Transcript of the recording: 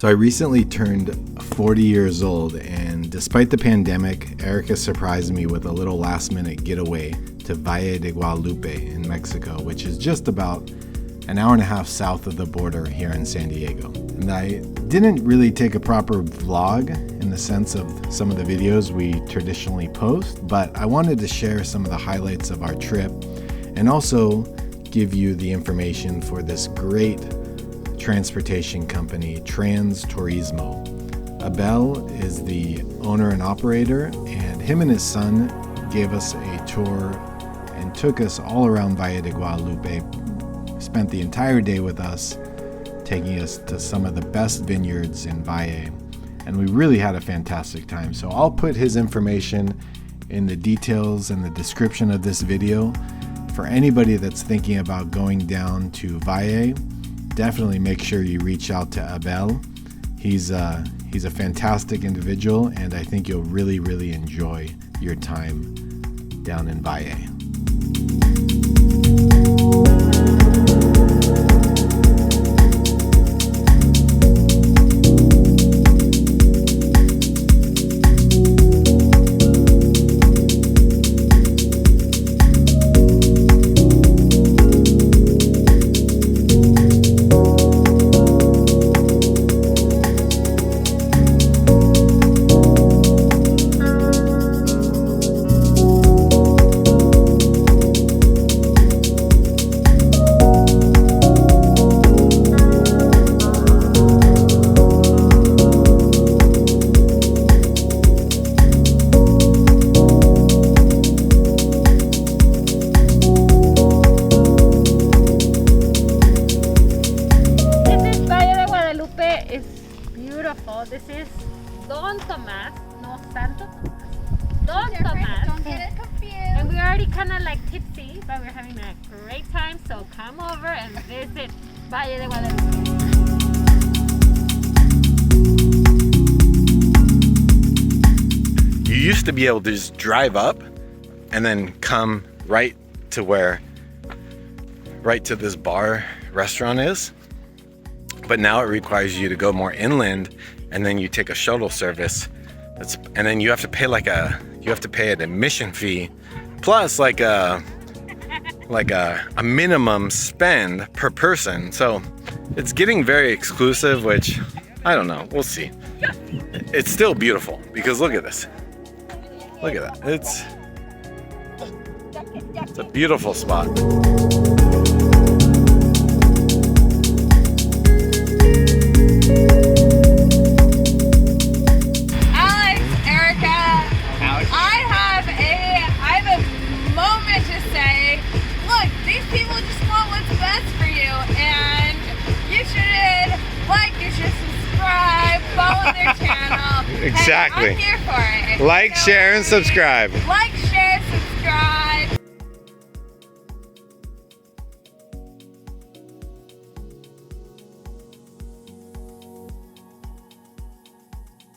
So I recently turned 40 years old, and despite the pandemic, Erika surprised me with a little last-minute getaway to Valle de Guadalupe in Mexico, which is just about an hour and a half south of the border here in San Diego. And I didn't really take a proper vlog in the sense of some of the videos we traditionally post, but I wanted to share some of the highlights of our trip and also give you the information for this great transportation company, Turismo. Abel is the owner and operator, and him and his son gave us a tour and took us all around Valle de Guadalupe, spent the entire day with us, taking us to some of the best vineyards in Valle, and we really had a fantastic time. So I'll put his information in the details and the description of this video. For anybody that's thinking about going down to Valle, definitely make sure you reach out to Abel. He's a fantastic individual, and I think you'll really, really enjoy your time down in Valle. This is Don Tomas, no Santo Tomas. Don Tomas. Don't get it confused. And we're already kind of like tipsy, but we're having a great time. So come over and visit Valle de Guadalupe. You used to be able to just drive up and then come right to this bar restaurant is. But now it requires you to go more inland, and then you take a shuttle service. And then you have to pay an admission fee, plus like a minimum spend per person. So it's getting very exclusive, which I don't know. We'll see. It's still beautiful because look at this. Look at that. It's a beautiful spot. People just want what's best for you, and you should like, you should subscribe, follow their channel. Exactly. Hey, I'm here for it. Like, share, and subscribe. Like,